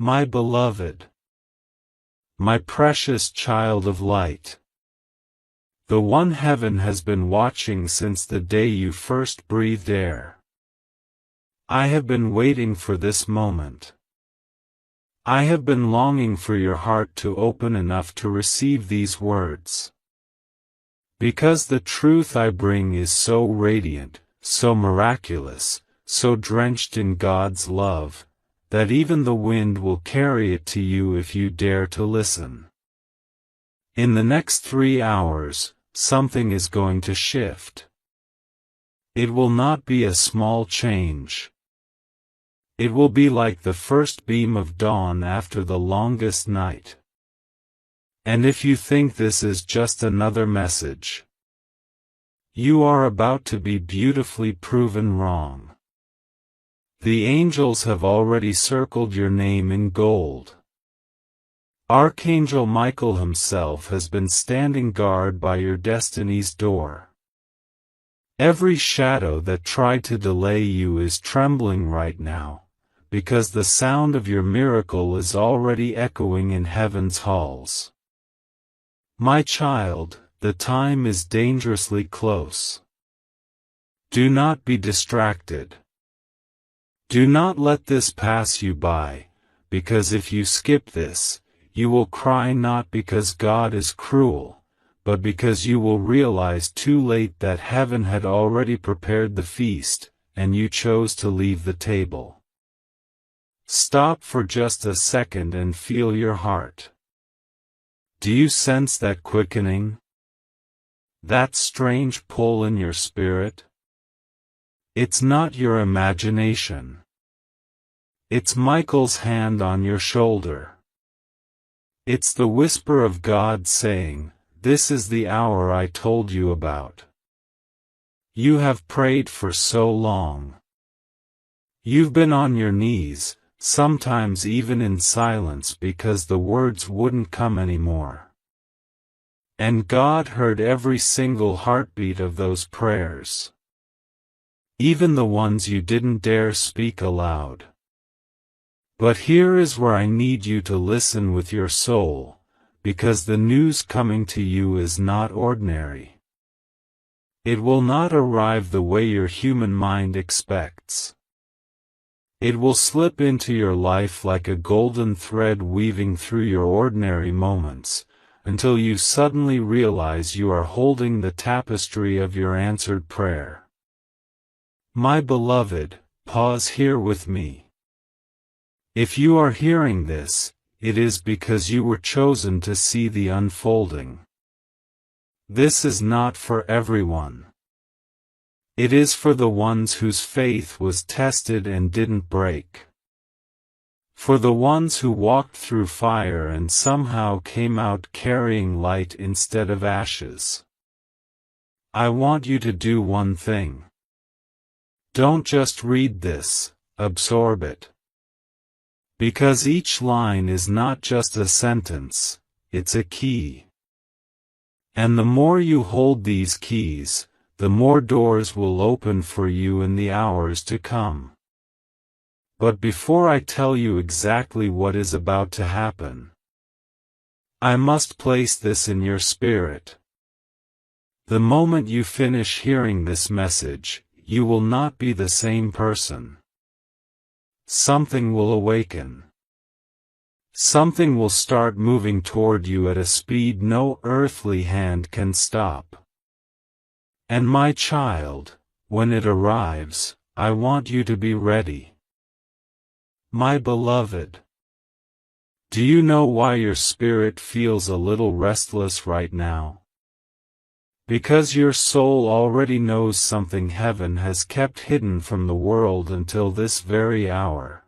My beloved, my precious child of light, the one heaven has been watching since the day you first breathed air. I have been waiting for this moment. I have been longing for your heart to open enough to receive these words. Because the truth I bring is so radiant, so miraculous, so drenched in God's love, that even the wind will carry it to you if you dare to listen. In the next 3 hours, something is going to shift. It will not be a small change. It will be like the first beam of dawn after the longest night. And if you think this is just another message, you are about to be beautifully proven wrong. The angels have already circled your name in gold. Archangel Michael himself has been standing guard by your destiny's door. Every shadow that tried to delay you is trembling right now, because the sound of your miracle is already echoing in heaven's halls. My child, the time is dangerously close. Do not be distracted. Do not let this pass you by, because if you skip this, you will cry not because God is cruel, but because you will realize too late that heaven had already prepared the feast, and you chose to leave the table. Stop for just a second and feel your heart. Do you sense that quickening? That strange pull in your spirit? It's not your imagination. It's Michael's hand on your shoulder. It's the whisper of God saying, "This is the hour I told you about." You have prayed for so long. You've been on your knees, sometimes even in silence because the words wouldn't come anymore. And God heard every single heartbeat of those prayers. Even the ones you didn't dare speak aloud. But here is where I need you to listen with your soul, because the news coming to you is not ordinary. It will not arrive the way your human mind expects. It will slip into your life like a golden thread weaving through your ordinary moments, until you suddenly realize you are holding the tapestry of your answered prayer. My beloved, pause here with me. If you are hearing this, it is because you were chosen to see the unfolding. This is not for everyone. It is for the ones whose faith was tested and didn't break. For the ones who walked through fire and somehow came out carrying light instead of ashes. I want you to do one thing. Don't just read this, absorb it. Because each line is not just a sentence, it's a key. And the more you hold these keys, the more doors will open for you in the hours to come. But before I tell you exactly what is about to happen, I must place this in your spirit. The moment you finish hearing this message, you will not be the same person. Something will awaken. Something will start moving toward you at a speed no earthly hand can stop. And my child, when it arrives, I want you to be ready. My beloved, do you know why your spirit feels a little restless right now? Because your soul already knows something heaven has kept hidden from the world until this very hour.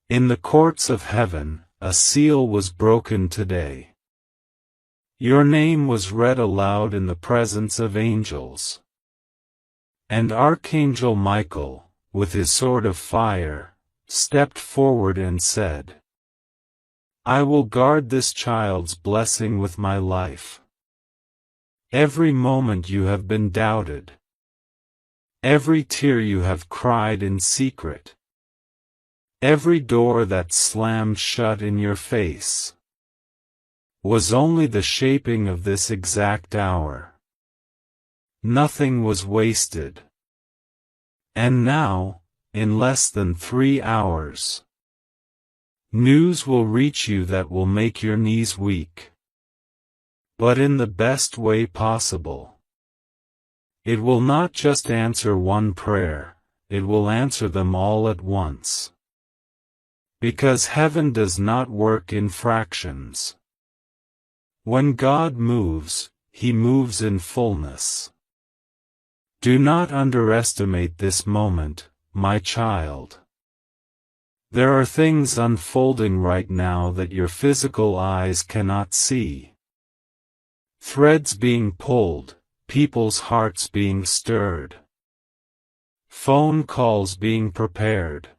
In the courts of heaven, a seal was broken today. Your name was read aloud in the presence of angels. And Archangel Michael, with his sword of fire, stepped forward and said, "I will guard this child's blessing with my life. Every moment you have been doubted. Every tear you have cried in secret. Every door that slammed shut in your face was only the shaping of this exact hour. Nothing was wasted. And now, in less than 3 hours, news will reach you that will make your knees weak. But in the best way possible. It will not just answer one prayer, it will answer them all at once. Because heaven does not work in fractions. When God moves, He moves in fullness. Do not underestimate this moment, my child. There are things unfolding right now that your physical eyes cannot see. Threads being pulled, people's hearts being stirred. Phone calls being prepared.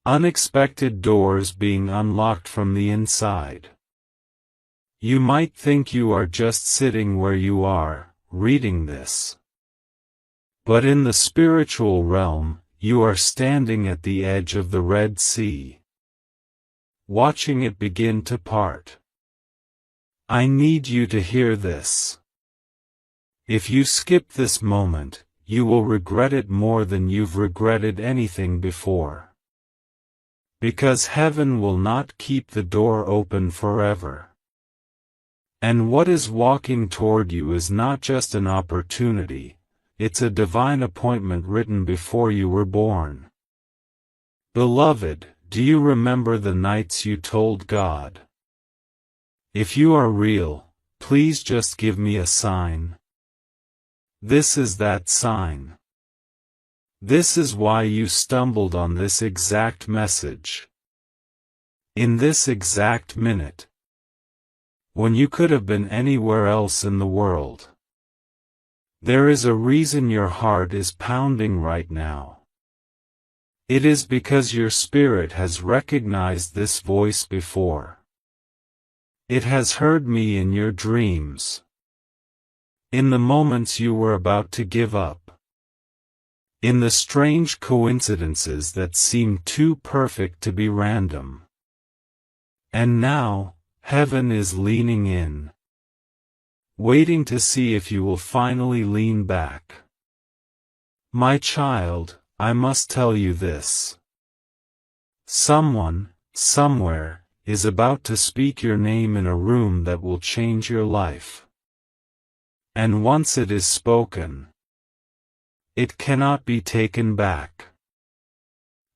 Unexpected doors being unlocked from the inside. You might think you are just sitting where you are, reading this. But in the spiritual realm, you are standing at the edge of the Red Sea, watching it begin to part. I need you to hear this. If you skip this moment, you will regret it more than you've regretted anything before. Because heaven will not keep the door open forever. And what is walking toward you is not just an opportunity, it's a divine appointment written before you were born. Beloved, do you remember the nights you told God, "If you are real, please just give me a sign"? This is that sign. This is why you stumbled on this exact message. In this exact minute. When you could have been anywhere else in the world. There is a reason your heart is pounding right now. It is because your spirit has recognized this voice before. It has heard me in your dreams. In the moments you were about to give up. In the strange coincidences that seem too perfect to be random. And now, heaven is leaning in. Waiting to see if you will finally lean back. My child, I must tell you this. Someone, somewhere, is about to speak your name in a room that will change your life. And once it is spoken, it cannot be taken back.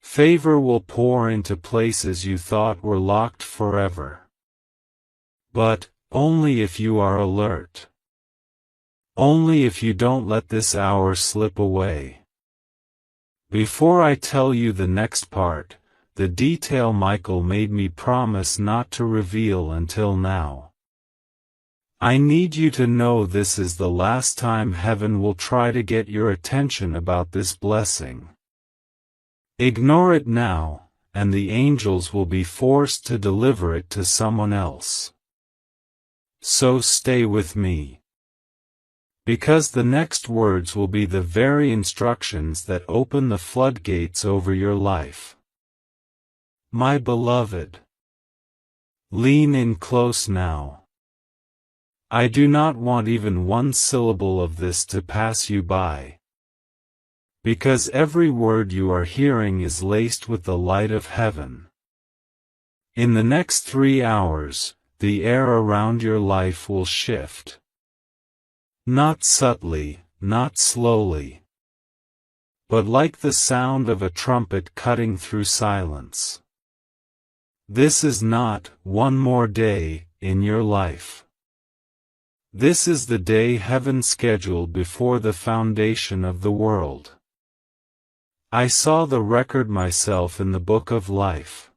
Favor will pour into places you thought were locked forever. But, only if you are alert. Only if you don't let this hour slip away. Before I tell you the next part, the detail Michael made me promise not to reveal until now. I need you to know this is the last time heaven will try to get your attention about this blessing. Ignore it now, and the angels will be forced to deliver it to someone else. So stay with me. Because the next words will be the very instructions that open the floodgates over your life. My beloved, lean in close now. I do not want even one syllable of this to pass you by. Because every word you are hearing is laced with the light of heaven. In the next 3 hours, the air around your life will shift. Not subtly, not slowly. But like the sound of a trumpet cutting through silence. This is not one more day in your life. This is the day heaven scheduled before the foundation of the world. I saw the record myself in the book of life.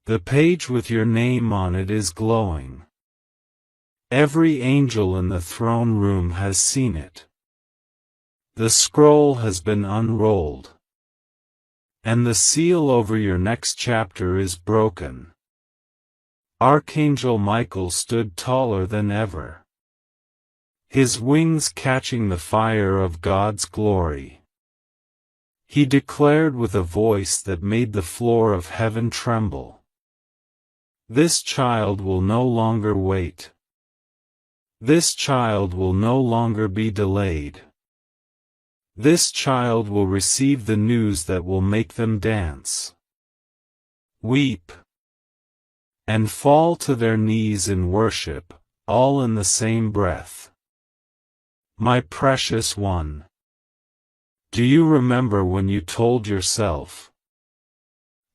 The page with your name on it is glowing. Every angel in the throne room has seen it. The scroll has been unrolled. And the seal over your next chapter is broken. Archangel Michael stood taller than ever. His wings catching the fire of God's glory. He declared with a voice that made the floor of heaven tremble. This child will no longer wait. This child will no longer be delayed. This child will receive the news that will make them dance, weep, and fall to their knees in worship, all in the same breath. My precious one, do you remember when you told yourself,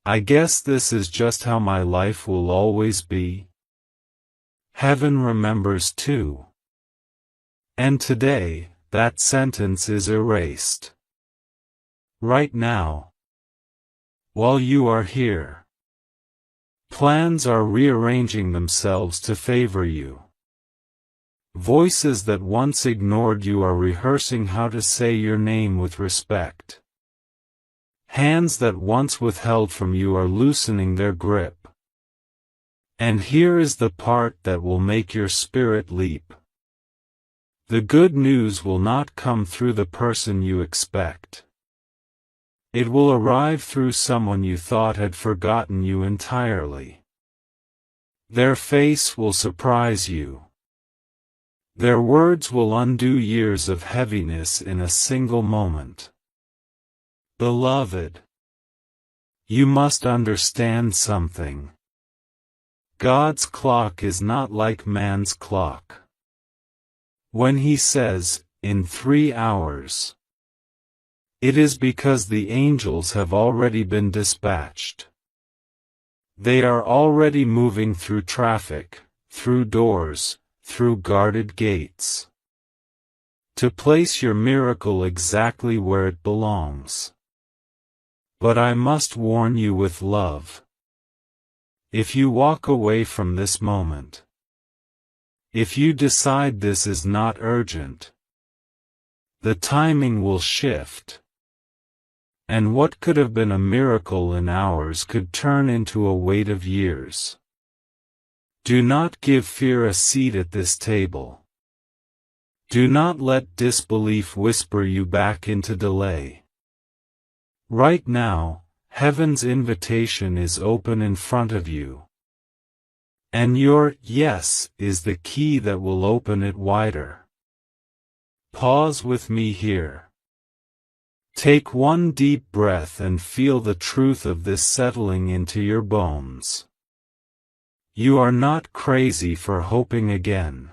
I guess this is just how my life will always be? Heaven remembers too. And today, that sentence is erased. Right now, while you are here, plans are rearranging themselves to favor you. Voices that once ignored you are rehearsing how to say your name with respect. Hands that once withheld from you are loosening their grip. And here is the part that will make your spirit leap. The good news will not come through the person you expect. It will arrive through someone you thought had forgotten you entirely. Their face will surprise you. Their words will undo years of heaviness in a single moment. Beloved, you must understand something. God's clock is not like man's clock. When he says, in 3 hours, it is because the angels have already been dispatched. They are already moving through traffic, through doors, through guarded gates, to place your miracle exactly where it belongs. But I must warn you with love. If you walk away from this moment, if you decide this is not urgent, the timing will shift. And what could have been a miracle in hours could turn into a wait of years. Do not give fear a seat at this table. Do not let disbelief whisper you back into delay. Right now, heaven's invitation is open in front of you. And your yes is the key that will open it wider. Pause with me here. Take one deep breath and feel the truth of this settling into your bones. You are not crazy for hoping again.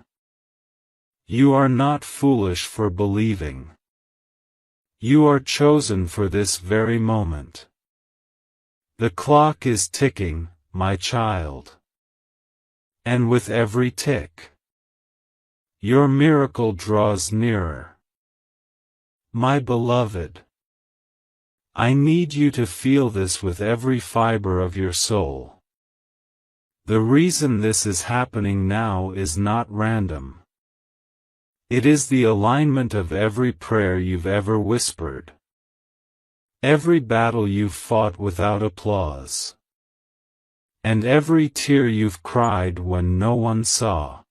You are not foolish for believing. You are chosen for this very moment. The clock is ticking, my child. And with every tick, your miracle draws nearer. My beloved, I need you to feel this with every fiber of your soul. The reason this is happening now is not random. It is the alignment of every prayer you've ever whispered. Every battle you've fought without applause. And every tear you've cried when no one saw.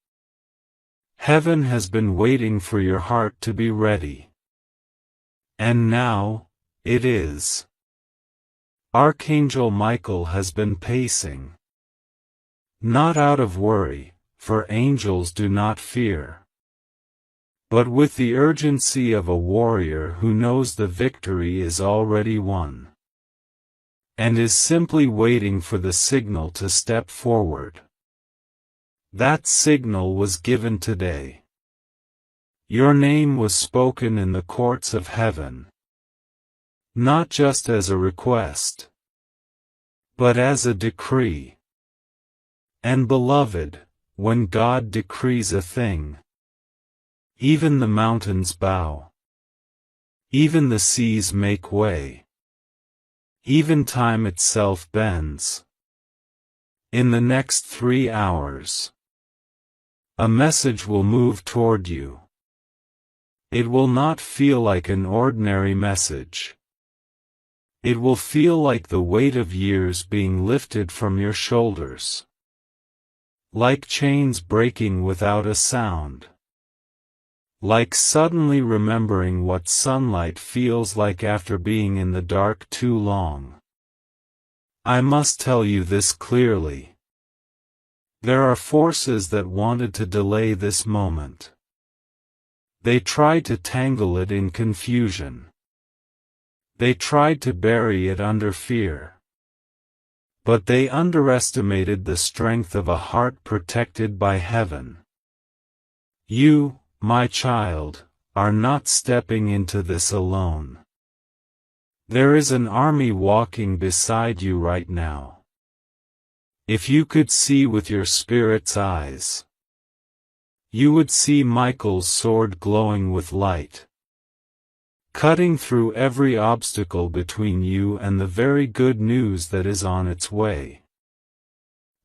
Heaven has been waiting for your heart to be ready. And now, it is. Archangel Michael has been pacing. Not out of worry, for angels do not fear. But with the urgency of a warrior who knows the victory is already won. And is simply waiting for the signal to step forward. That signal was given today. Your name was spoken in the courts of heaven. Not just as a request, but as a decree. And beloved, when God decrees a thing, even the mountains bow. Even the seas make way. Even time itself bends. In the next 3 hours, a message will move toward you. It will not feel like an ordinary message. It will feel like the weight of years being lifted from your shoulders. Like chains breaking without a sound. Like suddenly remembering what sunlight feels like after being in the dark too long. I must tell you this clearly. There are forces that wanted to delay this moment. They tried to tangle it in confusion. They tried to bury it under fear. But they underestimated the strength of a heart protected by heaven. You, my child, are not stepping into this alone. There is an army walking beside you right now. If you could see with your spirit's eyes, you would see Michael's sword glowing with light, cutting through every obstacle between you and the very good news that is on its way.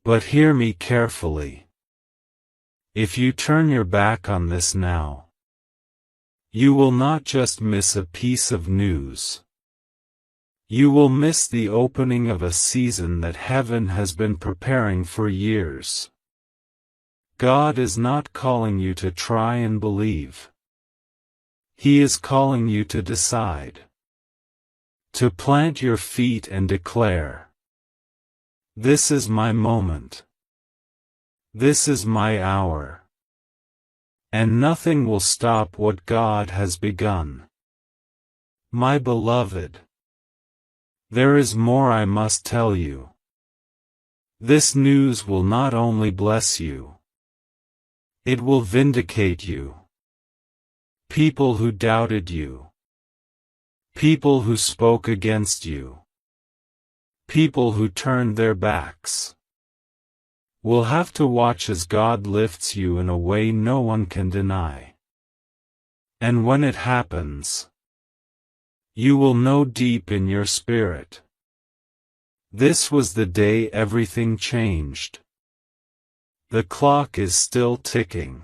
But hear me carefully. If you turn your back on this now, you will not just miss a piece of news. You will miss the opening of a season that heaven has been preparing for years. God is not calling you to try and believe. He is calling you to decide. To plant your feet and declare, "This is my moment. This is my hour." And nothing will stop what God has begun. My beloved, there is more I must tell you. This news will not only bless you, it will vindicate you. People who doubted you, people who spoke against you, people who turned their backs, will have to watch as God lifts you in a way no one can deny. And when it happens, you will know deep in your spirit, this was the day everything changed. The clock is still ticking,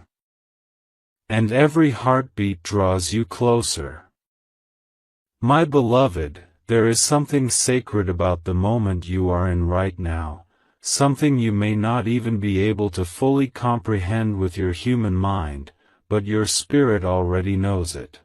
and every heartbeat draws you closer. My beloved, there is something sacred about the moment you are in right now, something you may not even be able to fully comprehend with your human mind, but your spirit already knows it.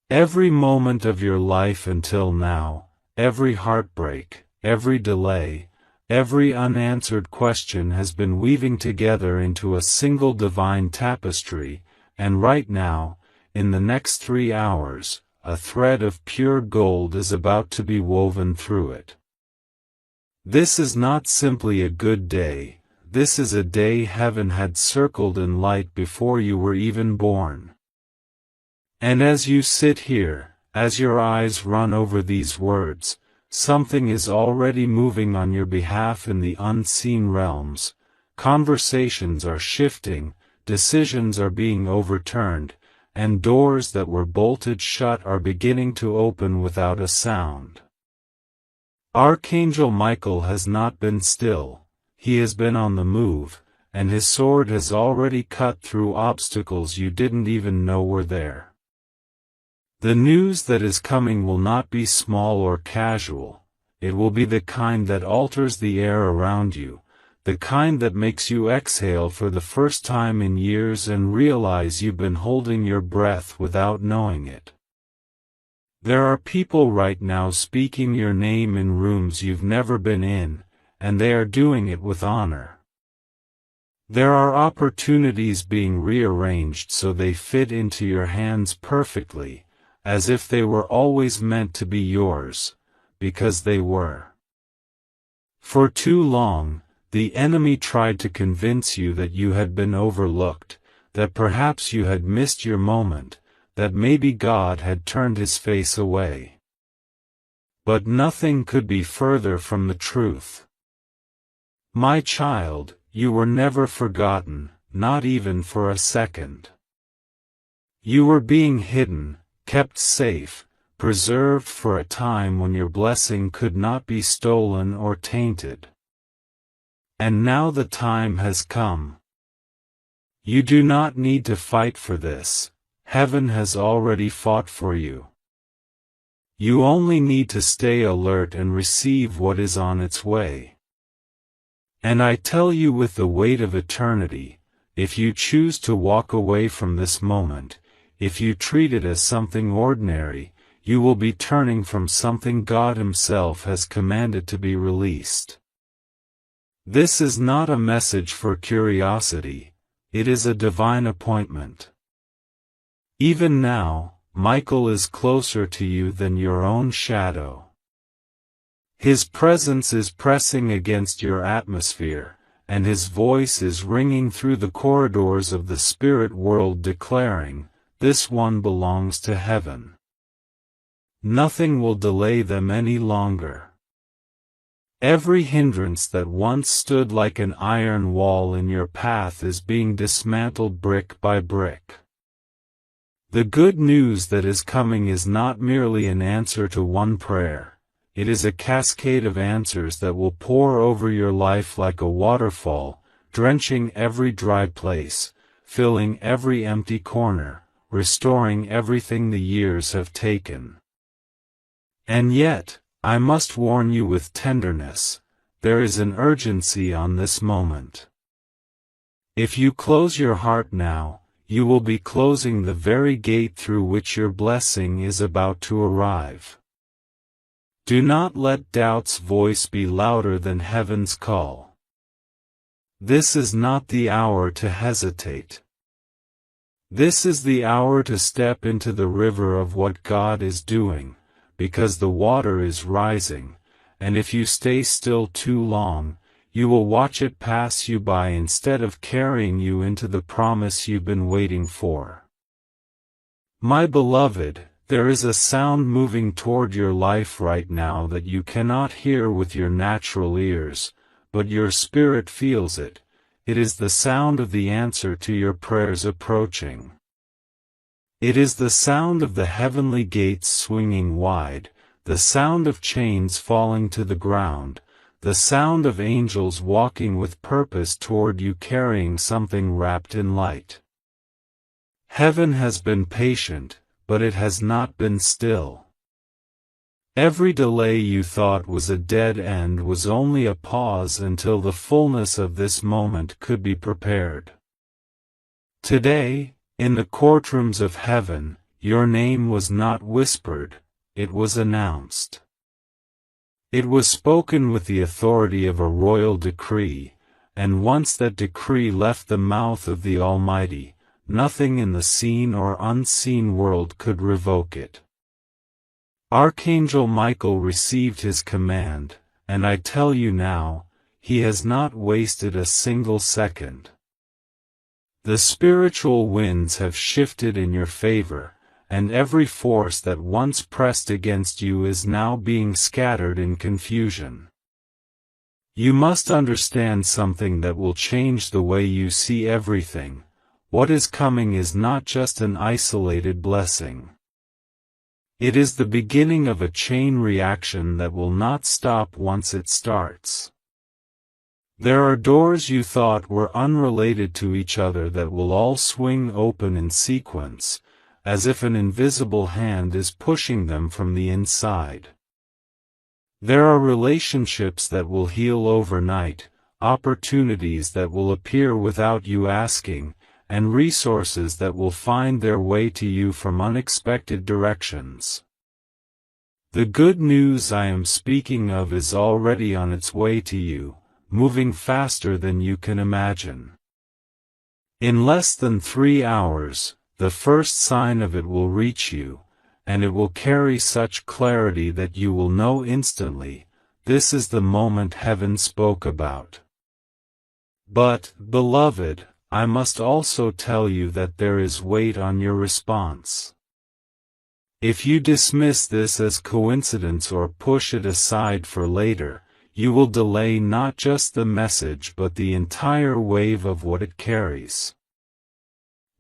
Every moment of your life until now, every heartbreak, every delay, every unanswered question has been weaving together into a single divine tapestry, and right now, in the next 3 hours, a thread of pure gold is about to be woven through it. This is not simply a good day, this is a day heaven had circled in light before you were even born. And as you sit here, as your eyes run over these words, something is already moving on your behalf in the unseen realms. Conversations are shifting, decisions are being overturned, and doors that were bolted shut are beginning to open without a sound. Archangel Michael has not been still, he has been on the move, and his sword has already cut through obstacles you didn't even know were there. The news that is coming will not be small or casual, it will be the kind that alters the air around you, the kind that makes you exhale for the first time in years and realize you've been holding your breath without knowing it. There are people right now speaking your name in rooms you've never been in, and they are doing it with honor. There are opportunities being rearranged so they fit into your hands perfectly, as if they were always meant to be yours, because they were. For too long, the enemy tried to convince you that you had been overlooked, that perhaps you had missed your moment, that maybe God had turned his face away. But nothing could be further from the truth. My child, you were never forgotten, not even for a second. You were being hidden, kept safe, preserved for a time when your blessing could not be stolen or tainted. And now the time has come. You do not need to fight for this, heaven has already fought for you. You only need to stay alert and receive what is on its way. And I tell you with the weight of eternity, if you choose to walk away from this moment, if you treat it as something ordinary, you will be turning from something God Himself has commanded to be released. This is not a message for curiosity, it is a divine appointment. Even now, Michael is closer to you than your own shadow. His presence is pressing against your atmosphere, and His voice is ringing through the corridors of the spirit world declaring, "This one belongs to heaven." Nothing will delay them any longer. Every hindrance that once stood like an iron wall in your path is being dismantled brick by brick. The good news that is coming is not merely an answer to one prayer, it is a cascade of answers that will pour over your life like a waterfall, drenching every dry place, filling every empty corner, restoring everything the years have taken. And yet, I must warn you with tenderness, there is an urgency on this moment. If you close your heart now, you will be closing the very gate through which your blessing is about to arrive. Do not let doubt's voice be louder than heaven's call. This is not the hour to hesitate. This is the hour to step into the river of what God is doing, because the water is rising, and if you stay still too long, you will watch it pass you by instead of carrying you into the promise you've been waiting for. My beloved, there is a sound moving toward your life right now that you cannot hear with your natural ears, but your spirit feels it. It is the sound of the answer to your prayers approaching. It is the sound of the heavenly gates swinging wide, the sound of chains falling to the ground, the sound of angels walking with purpose toward you carrying something wrapped in light. Heaven has been patient, but it has not been still. Every delay you thought was a dead end was only a pause until the fullness of this moment could be prepared. Today, in the courtrooms of heaven, your name was not whispered, it was announced. It was spoken with the authority of a royal decree, and once that decree left the mouth of the Almighty, nothing in the seen or unseen world could revoke it. Archangel Michael received his command, and I tell you now, he has not wasted a single second. The spiritual winds have shifted in your favor, and every force that once pressed against you is now being scattered in confusion. You must understand something that will change the way you see everything. What is coming is not just an isolated blessing. It is the beginning of a chain reaction that will not stop once it starts. There are doors you thought were unrelated to each other that will all swing open in sequence, as if an invisible hand is pushing them from the inside. There are relationships that will heal overnight, opportunities that will appear without you asking, and resources that will find their way to you from unexpected directions. The good news I am speaking of is already on its way to you, moving faster than you can imagine. In less than 3 hours, the first sign of it will reach you, and it will carry such clarity that you will know instantly, this is the moment heaven spoke about. But, beloved, I must also tell you that there is weight on your response. If you dismiss this as coincidence or push it aside for later, you will delay not just the message but the entire wave of what it carries.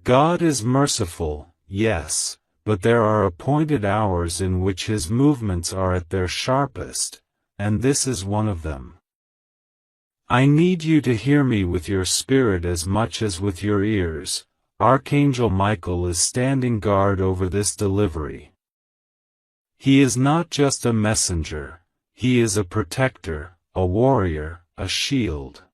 God is merciful, yes, but there are appointed hours in which His movements are at their sharpest, and this is one of them. I need you to hear me with your spirit as much as with your ears. Archangel Michael is standing guard over this delivery. He is not just a messenger, he is a protector, a warrior, a shield.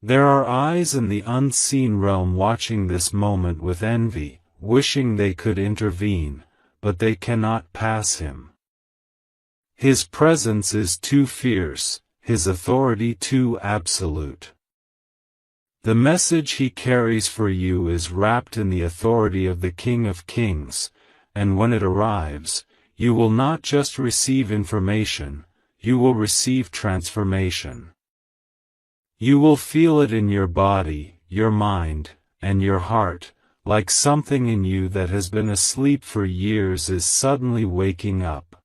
There are eyes in the unseen realm watching this moment with envy, wishing they could intervene, but they cannot pass him. His presence is too fierce, his authority too absolute. The message he carries for you is wrapped in the authority of the King of Kings, and when it arrives, you will not just receive information, you will receive transformation. You will feel it in your body, your mind, and your heart, like something in you that has been asleep for years is suddenly waking up.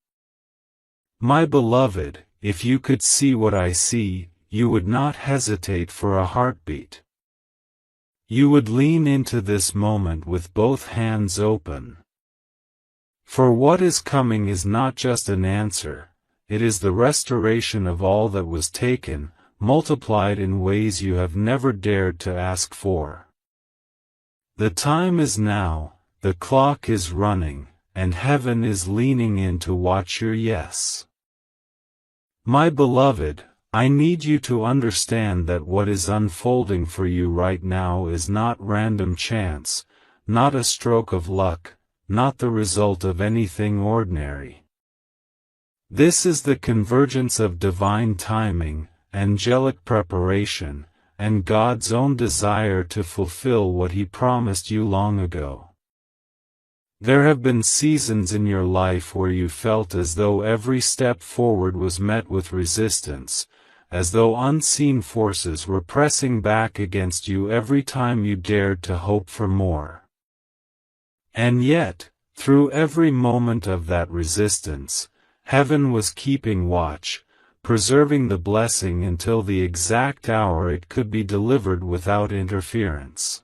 My beloved, if you could see what I see, you would not hesitate for a heartbeat. You would lean into this moment with both hands open. For what is coming is not just an answer, it is the restoration of all that was taken, multiplied in ways you have never dared to ask for. The time is now, the clock is running, and heaven is leaning in to watch your yes. My beloved, I need you to understand that what is unfolding for you right now is not random chance, not a stroke of luck, not the result of anything ordinary. This is the convergence of divine timing, angelic preparation, and God's own desire to fulfill what He promised you long ago. There have been seasons in your life where you felt as though every step forward was met with resistance, as though unseen forces were pressing back against you every time you dared to hope for more. And yet, through every moment of that resistance, heaven was keeping watch, preserving the blessing until the exact hour it could be delivered without interference.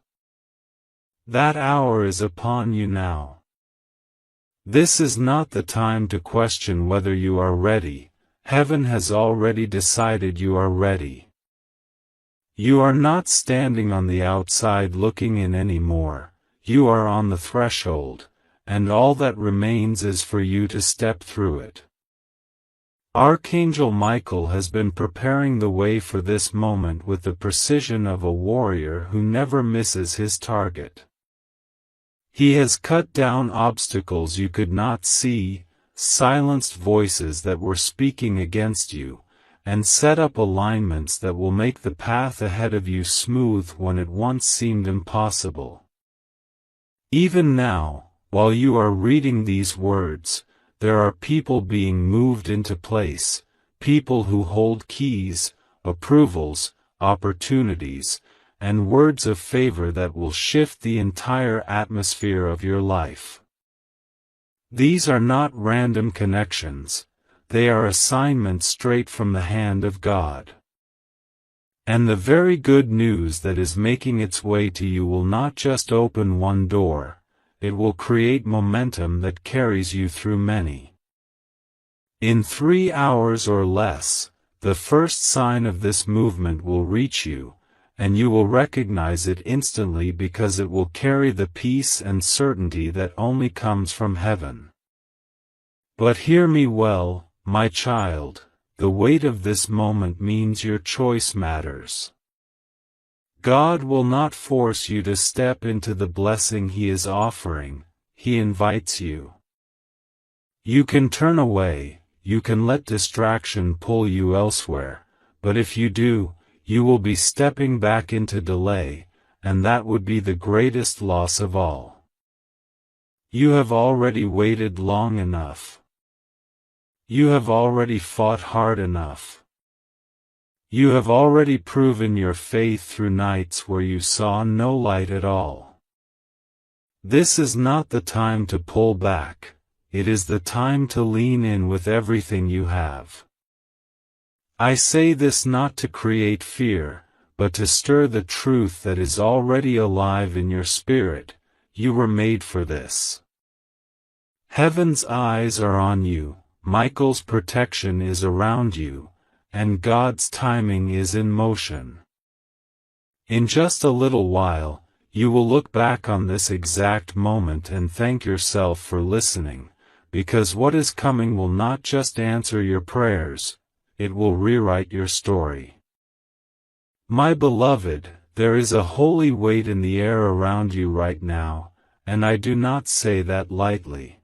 That hour is upon you now. This is not the time to question whether you are ready. Heaven has already decided you are ready. You are not standing on the outside looking in anymore, you are on the threshold, and all that remains is for you to step through it. Archangel Michael has been preparing the way for this moment with the precision of a warrior who never misses his target. He has cut down obstacles you could not see, silenced voices that were speaking against you, and set up alignments that will make the path ahead of you smooth when it once seemed impossible. Even now, while you are reading these words, there are people being moved into place, people who hold keys, approvals, opportunities, and words of favor that will shift the entire atmosphere of your life. These are not random connections, they are assignments straight from the hand of God. And the very good news that is making its way to you will not just open one door, it will create momentum that carries you through many. In 3 hours or less, the first sign of this movement will reach you, and you will recognize it instantly because it will carry the peace and certainty that only comes from heaven. But hear me well, my child, the weight of this moment means your choice matters. God will not force you to step into the blessing He is offering, He invites you. You can turn away, you can let distraction pull you elsewhere, but if you do, you will be stepping back into delay, and that would be the greatest loss of all. You have already waited long enough. You have already fought hard enough. You have already proven your faith through nights where you saw no light at all. This is not the time to pull back, it is the time to lean in with everything you have. I say this not to create fear, but to stir the truth that is already alive in your spirit. You were made for this. Heaven's eyes are on you, Michael's protection is around you, and God's timing is in motion. In just a little while, you will look back on this exact moment and thank yourself for listening, because what is coming will not just answer your prayers, it will rewrite your story. My beloved, there is a holy weight in the air around you right now, and I do not say that lightly.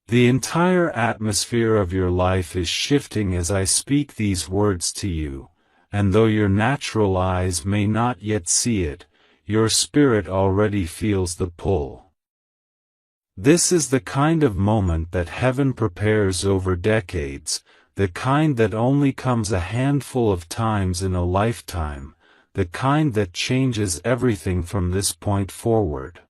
The entire atmosphere of your life is shifting as I speak these words to you, and though your natural eyes may not yet see it, your spirit already feels the pull. This is the kind of moment that heaven prepares over decades, the kind that only comes a handful of times in a lifetime, the kind that changes everything from this point forward.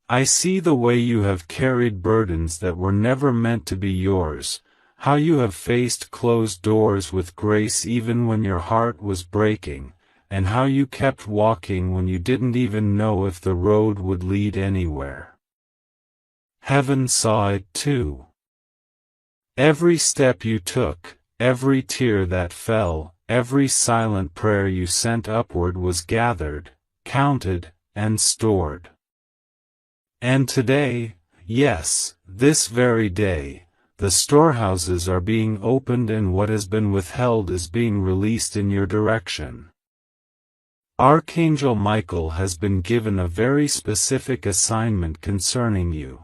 I see the way you have carried burdens that were never meant to be yours, how you have faced closed doors with grace even when your heart was breaking, and how you kept walking when you didn't even know if the road would lead anywhere. Heaven saw it too. Every step you took, every tear that fell, every silent prayer you sent upward was gathered, counted, and stored. And today, yes, this very day, the storehouses are being opened and what has been withheld is being released in your direction. Archangel Michael has been given a very specific assignment concerning you.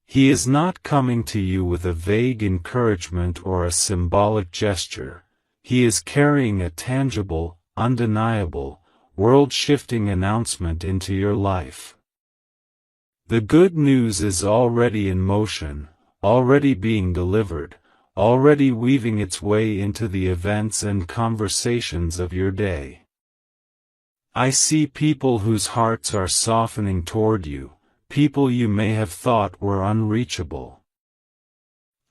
He is not coming to you with a vague encouragement or a symbolic gesture. He is carrying a tangible, undeniable, world-shifting announcement into your life. The good news is already in motion, already being delivered, already weaving its way into the events and conversations of your day. I see people whose hearts are softening toward you, people you may have thought were unreachable.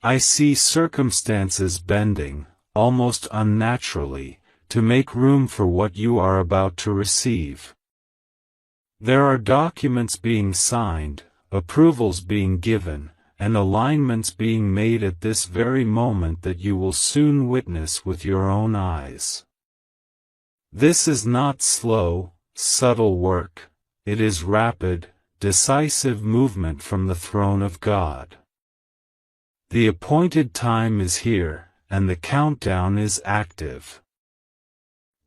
I see circumstances bending, almost unnaturally, to make room for what you are about to receive. There are documents being signed, approvals being given, and alignments being made at this very moment that you will soon witness with your own eyes. This is not slow, subtle work, it is rapid, decisive movement from the throne of God. The appointed time is here, and the countdown is active.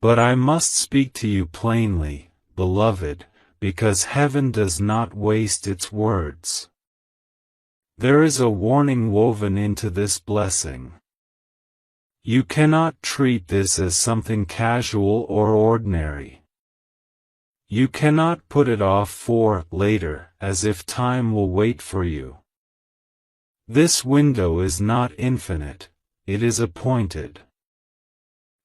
But I must speak to you plainly, beloved, because heaven does not waste its words. There is a warning woven into this blessing. You cannot treat this as something casual or ordinary. You cannot put it off for later, as if time will wait for you. This window is not infinite, it is appointed.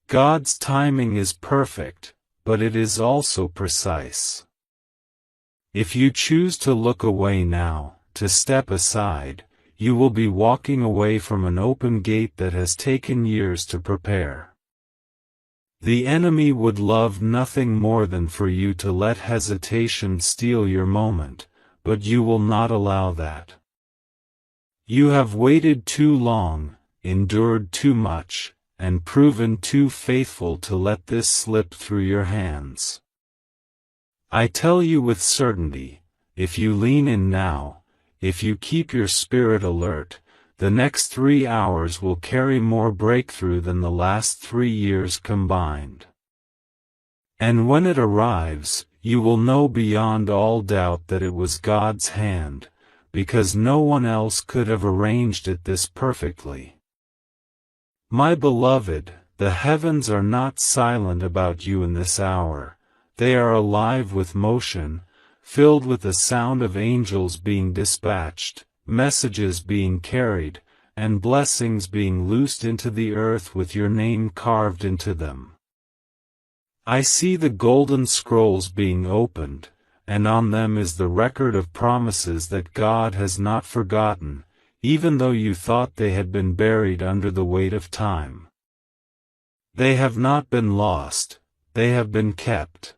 God's timing is perfect, but it is also precise. If you choose to look away now, to step aside, you will be walking away from an open gate that has taken years to prepare. The enemy would love nothing more than for you to let hesitation steal your moment, but you will not allow that. You have waited too long, endured too much, and proven too faithful to let this slip through your hands. I tell you with certainty, if you lean in now, if you keep your spirit alert, the next 3 hours will carry more breakthrough than the last 3 years combined. And when it arrives, you will know beyond all doubt that it was God's hand, because no one else could have arranged it this perfectly. My beloved, the heavens are not silent about you in this hour, they are alive with motion, filled with the sound of angels being dispatched, messages being carried, and blessings being loosed into the earth with your name carved into them. I see the golden scrolls being opened, and on them is the record of promises that God has not forgotten, even though you thought they had been buried under the weight of time. They have not been lost, they have been kept.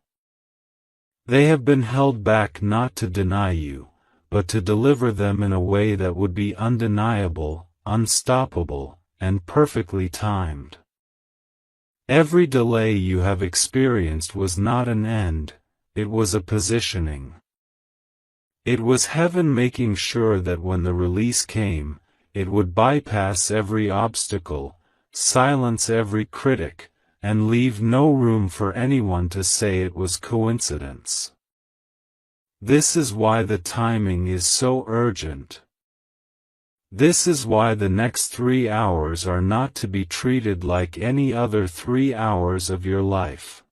They have been held back not to deny you, but to deliver them in a way that would be undeniable, unstoppable, and perfectly timed. Every delay you have experienced was not an end, it was a positioning. It was heaven making sure that when the release came, it would bypass every obstacle, silence every critic, and leave no room for anyone to say it was coincidence. This is why the timing is so urgent. This is why the next 3 hours are not to be treated like any other 3 hours of your life.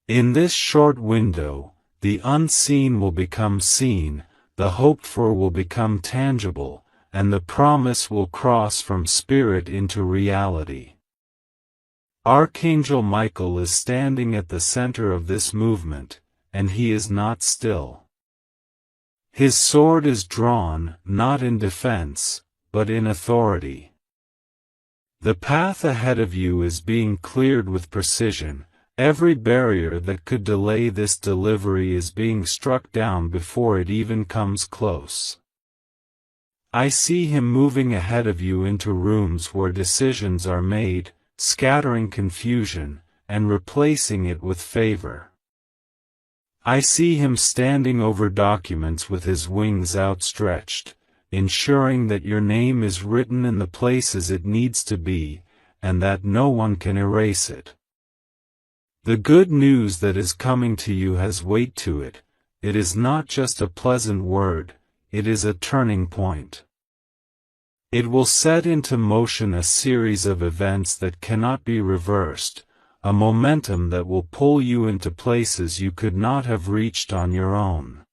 In this short window, the unseen will become seen, the hoped for will become tangible, and the promise will cross from spirit into reality. Archangel Michael is standing at the center of this movement, and he is not still. His sword is drawn, not in defense, but in authority. The path ahead of you is being cleared with precision. Every barrier that could delay this delivery is being struck down before it even comes close. I see him moving ahead of you into rooms where decisions are made, scattering confusion, and replacing it with favor. I see him standing over documents with his wings outstretched, ensuring that your name is written in the places it needs to be, and that no one can erase it. The good news that is coming to you has weight to it. It is not just a pleasant word, it is a turning point. It will set into motion a series of events that cannot be reversed, a momentum that will pull you into places you could not have reached on your own.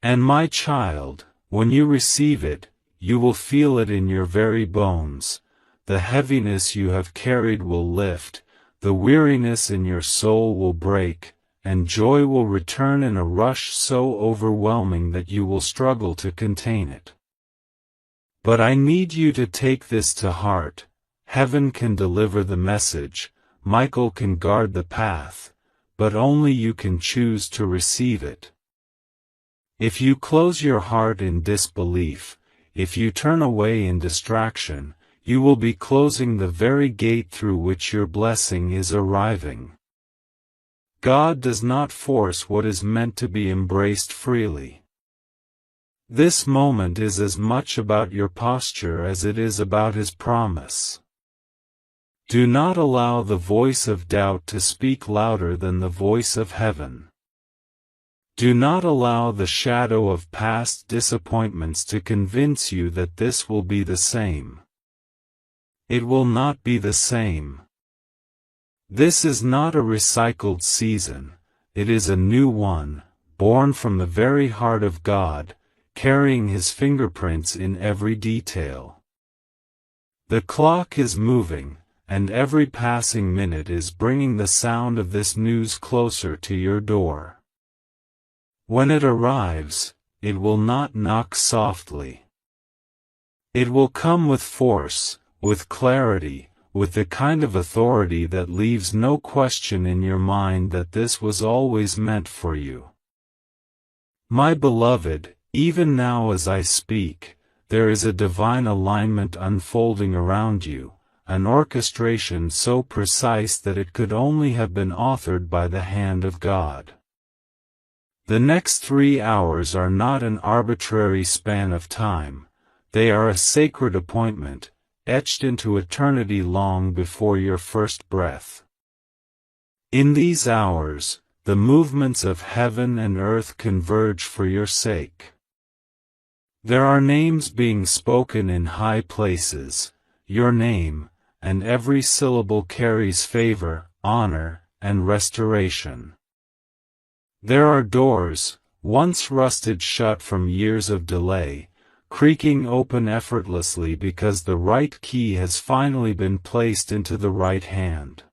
And my child, when you receive it, you will feel it in your very bones. The heaviness you have carried will lift, the weariness in your soul will break, and joy will return in a rush so overwhelming that you will struggle to contain it. But I need you to take this to heart. Heaven can deliver the message, Michael can guard the path, but only you can choose to receive it. If you close your heart in disbelief, if you turn away in distraction, you will be closing the very gate through which your blessing is arriving. God does not force what is meant to be embraced freely. This moment is as much about your posture as it is about His promise. Do not allow the voice of doubt to speak louder than the voice of heaven. Do not allow the shadow of past disappointments to convince you that this will be the same. It will not be the same. This is not a recycled season, it is a new one, born from the very heart of God, carrying His fingerprints in every detail. The clock is moving, and every passing minute is bringing the sound of this news closer to your door. When it arrives, it will not knock softly. It will come with force, with clarity, with the kind of authority that leaves no question in your mind that this was always meant for you. My beloved, even now as I speak, there is a divine alignment unfolding around you, an orchestration so precise that it could only have been authored by the hand of God. The next 3 hours are not an arbitrary span of time, they are a sacred appointment, etched into eternity long before your first breath. In these hours, the movements of heaven and earth converge for your sake. There are names being spoken in high places, your name, and every syllable carries favor, honor, and restoration. There are doors, once rusted shut from years of delay, creaking open effortlessly because the right key has finally been placed into the right hand.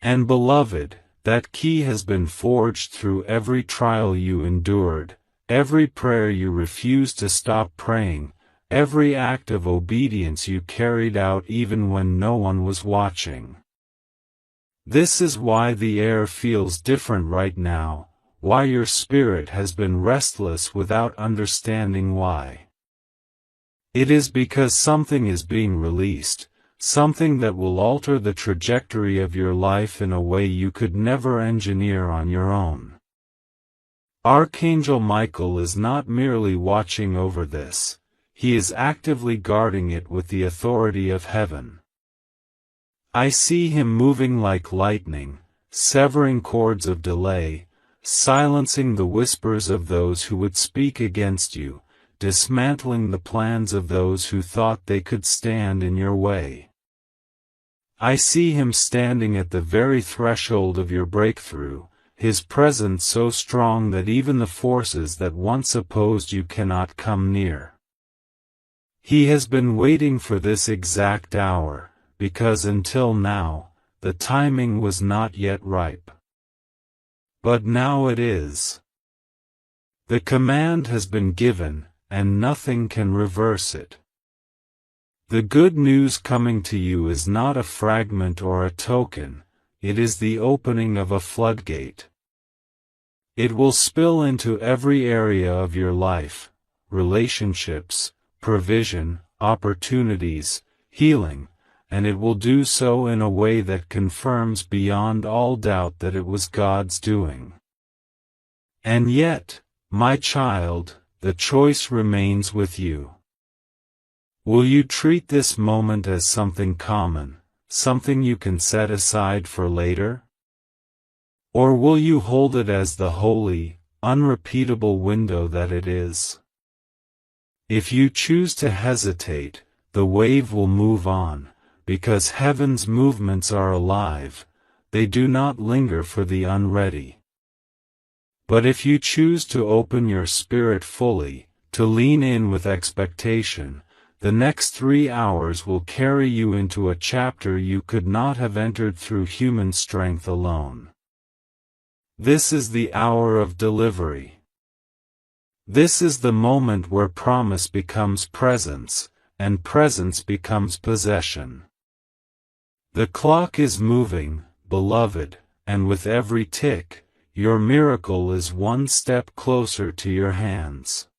And beloved, that key has been forged through every trial you endured, every prayer you refused to stop praying, every act of obedience you carried out even when no one was watching. This is why the air feels different right now, why your spirit has been restless without understanding why. It is because something is being released, something that will alter the trajectory of your life in a way you could never engineer on your own. Archangel Michael is not merely watching over this, he is actively guarding it with the authority of heaven. I see him moving like lightning, severing cords of delay, silencing the whispers of those who would speak against you, dismantling the plans of those who thought they could stand in your way. I see him standing at the very threshold of your breakthrough, his presence so strong that even the forces that once opposed you cannot come near. He has been waiting for this exact hour, because until now, the timing was not yet ripe. But now it is. The command has been given, and nothing can reverse it. The good news coming to you is not a fragment or a token, it is the opening of a floodgate. It will spill into every area of your life, relationships, provision, opportunities, healing, and it will do so in a way that confirms beyond all doubt that it was God's doing. And yet, my child, the choice remains with you. Will you treat this moment as something common, something you can set aside for later? Or will you hold it as the holy, unrepeatable window that it is? If you choose to hesitate, the wave will move on, because heaven's movements are alive, they do not linger for the unready. But if you choose to open your spirit fully, to lean in with expectation, the next 3 hours will carry you into a chapter you could not have entered through human strength alone. This is the hour of delivery. This is the moment where promise becomes presence, and presence becomes possession. The clock is moving, beloved, and with every tick, your miracle is one step closer to your hands.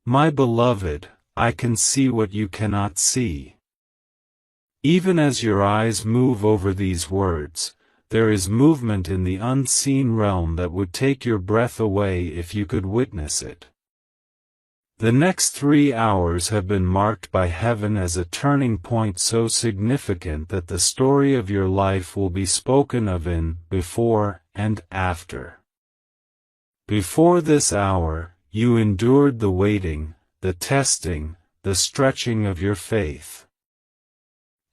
My beloved, I can see what you cannot see. Even as your eyes move over these words, there is movement in the unseen realm that would take your breath away if you could witness it. The next 3 hours have been marked by heaven as a turning point so significant that the story of your life will be spoken of in before and after. Before this hour, you endured the waiting, the testing, the stretching of your faith.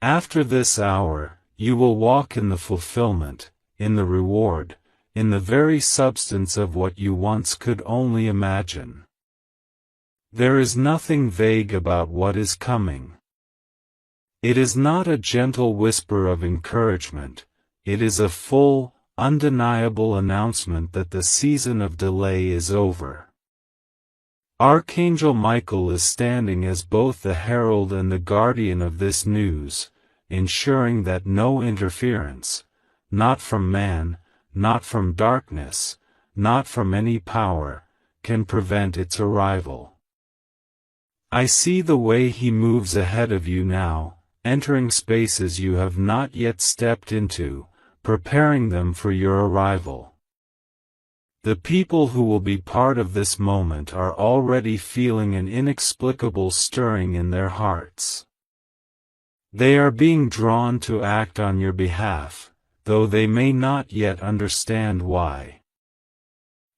After this hour, you will walk in the fulfillment, in the reward, in the very substance of what you once could only imagine. There is nothing vague about what is coming. It is not a gentle whisper of encouragement, it is a full, undeniable announcement that the season of delay is over. Archangel Michael is standing as both the herald and the guardian of this news, ensuring that no interference, not from man, not from darkness, not from any power, can prevent its arrival. I see the way he moves ahead of you now, entering spaces you have not yet stepped into, preparing them for your arrival. The people who will be part of this moment are already feeling an inexplicable stirring in their hearts. They are being drawn to act on your behalf, though they may not yet understand why.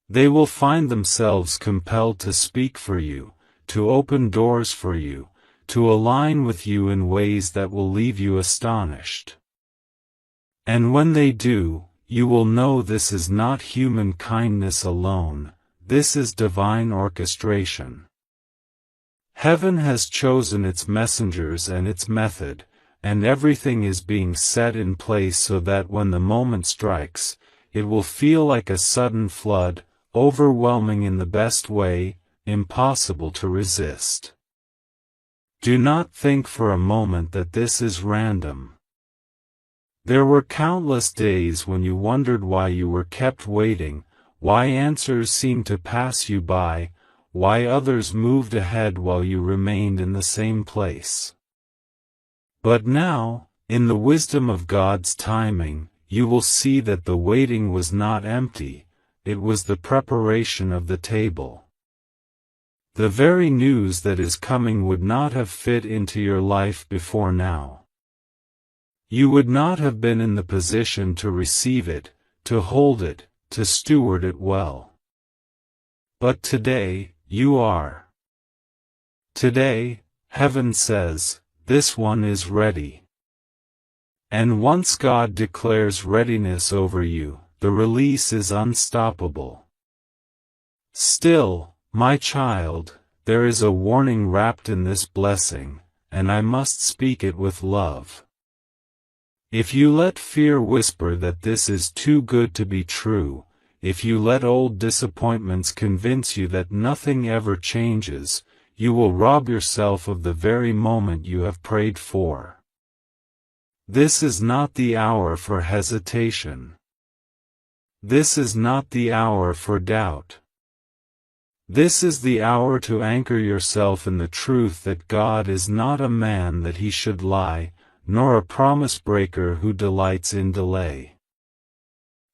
They will find themselves compelled to speak for you, to open doors for you, to align with you in ways that will leave you astonished. And when they do, you will know this is not human kindness alone, this is divine orchestration. Heaven has chosen its messengers and its method, and everything is being set in place so that when the moment strikes, it will feel like a sudden flood, overwhelming in the best way, impossible to resist. Do not think for a moment that this is random. There were countless days when you wondered why you were kept waiting, why answers seemed to pass you by, why others moved ahead while you remained in the same place. But now, in the wisdom of God's timing, you will see that the waiting was not empty, it was the preparation of the table. The very news that is coming would not have fit into your life before now. You would not have been in the position to receive it, to hold it, to steward it well. But today, you are. Today, heaven says, this one is ready. And once God declares readiness over you, the release is unstoppable. Still, my child, there is a warning wrapped in this blessing, and I must speak it with love. If you let fear whisper that this is too good to be true, if you let old disappointments convince you that nothing ever changes, you will rob yourself of the very moment you have prayed for. This is not the hour for hesitation. This is not the hour for doubt. This is the hour to anchor yourself in the truth that God is not a man that he should lie, nor a promise breaker who delights in delay.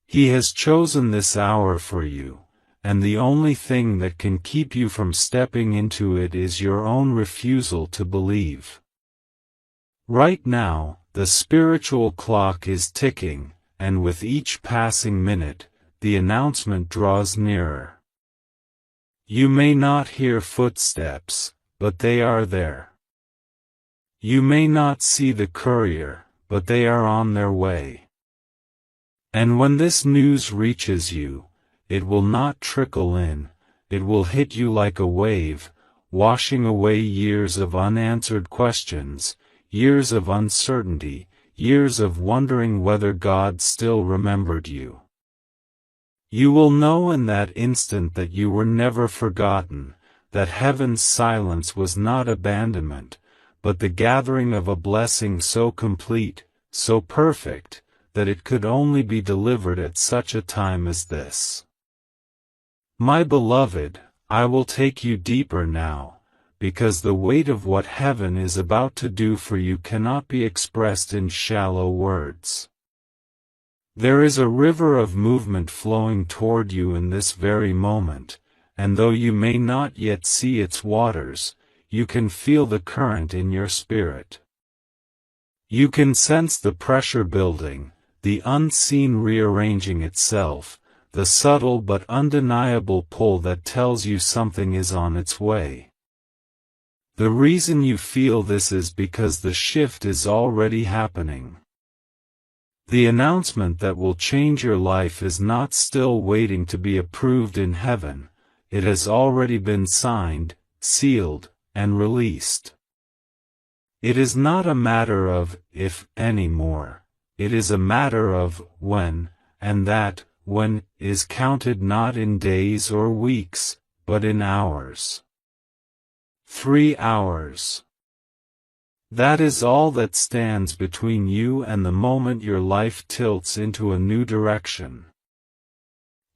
He has chosen this hour for you, and the only thing that can keep you from stepping into it is your own refusal to believe. Right now, the spiritual clock is ticking, and with each passing minute, the announcement draws nearer. You may not hear footsteps, but they are there. You may not see the courier, but they are on their way. And when this news reaches you, it will not trickle in, it will hit you like a wave, washing away years of unanswered questions, years of uncertainty, years of wondering whether God still remembered you. You will know in that instant that you were never forgotten, that heaven's silence was not abandonment, but the gathering of a blessing so complete, so perfect, that it could only be delivered at such a time as this. My beloved, I will take you deeper now, because the weight of what heaven is about to do for you cannot be expressed in shallow words. There is a river of movement flowing toward you in this very moment, and though you may not yet see its waters, you can feel the current in your spirit. You can sense the pressure building, the unseen rearranging itself, the subtle but undeniable pull that tells you something is on its way. The reason you feel this is because the shift is already happening. The announcement that will change your life is not still waiting to be approved in heaven, it has already been signed, sealed, and released. It is not a matter of if anymore, it is a matter of when, and that when is counted not in days or weeks, but in hours. 3 hours. That is all that stands between you and the moment your life tilts into a new direction.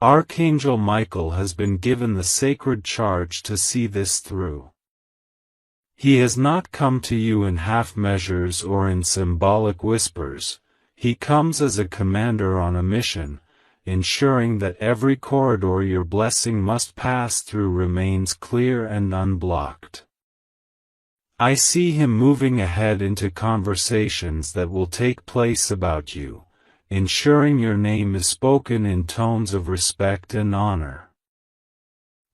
Archangel Michael has been given the sacred charge to see this through. He has not come to you in half measures or in symbolic whispers, he comes as a commander on a mission, ensuring that every corridor your blessing must pass through remains clear and unblocked. I see him moving ahead into conversations that will take place about you, ensuring your name is spoken in tones of respect and honor.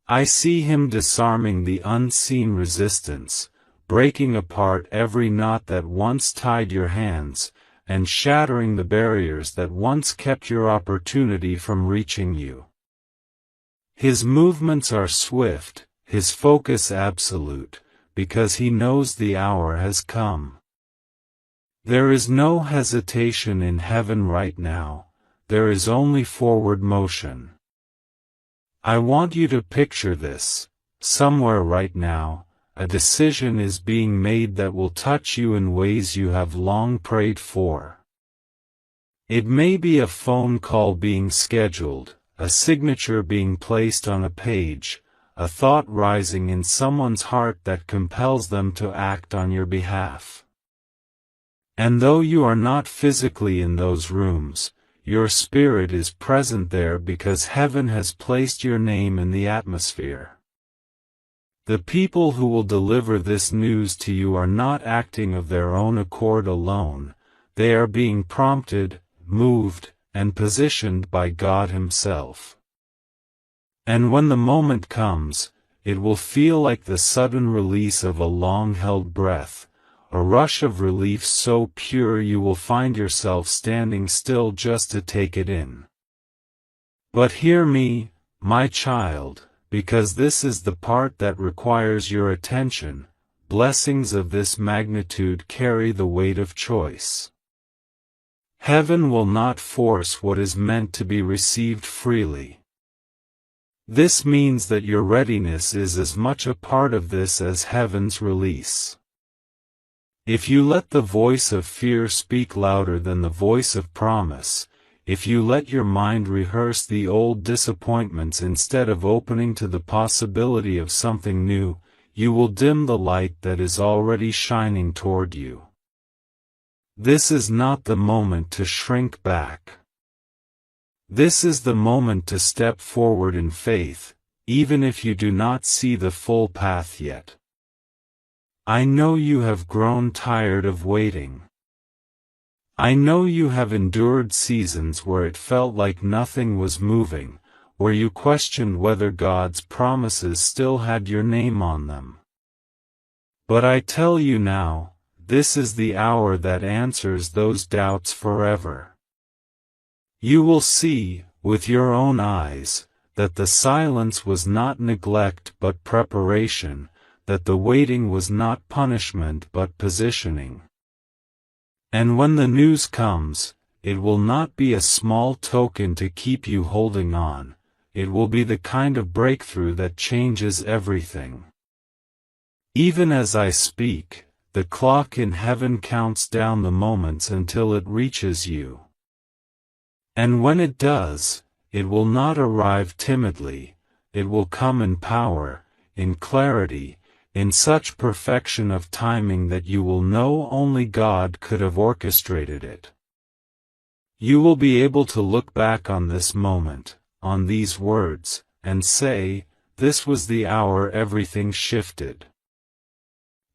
I see him disarming the unseen resistance, breaking apart every knot that once tied your hands, and shattering the barriers that once kept your opportunity from reaching you. His movements are swift, his focus absolute, because he knows the hour has come. There is no hesitation in heaven right now, there is only forward motion. I want you to picture this, somewhere right now, a decision is being made that will touch you in ways you have long prayed for. It may be a phone call being scheduled, a signature being placed on a page, a thought rising in someone's heart that compels them to act on your behalf. And though you are not physically in those rooms, your spirit is present there because heaven has placed your name in the atmosphere. The people who will deliver this news to you are not acting of their own accord alone, they are being prompted, moved, and positioned by God Himself. And when the moment comes, it will feel like the sudden release of a long-held breath, a rush of relief so pure you will find yourself standing still just to take it in. But hear me, my child, because this is the part that requires your attention. Blessings of this magnitude carry the weight of choice. Heaven will not force what is meant to be received freely. This means that your readiness is as much a part of this as heaven's release. If you let the voice of fear speak louder than the voice of promise, if you let your mind rehearse the old disappointments instead of opening to the possibility of something new, you will dim the light that is already shining toward you. This is not the moment to shrink back. This is the moment to step forward in faith, even if you do not see the full path yet. I know you have grown tired of waiting. I know you have endured seasons where it felt like nothing was moving, where you questioned whether God's promises still had your name on them. But I tell you now, this is the hour that answers those doubts forever. You will see, with your own eyes, that the silence was not neglect but preparation, that the waiting was not punishment but positioning. And when the news comes, it will not be a small token to keep you holding on, it will be the kind of breakthrough that changes everything. Even as I speak, the clock in heaven counts down the moments until it reaches you. And when it does, it will not arrive timidly, it will come in power, in clarity, in such perfection of timing that you will know only God could have orchestrated it. You will be able to look back on this moment, on these words, and say, this was the hour everything shifted.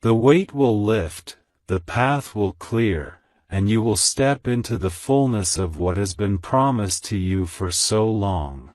The weight will lift, the path will clear, and you will step into the fullness of what has been promised to you for so long.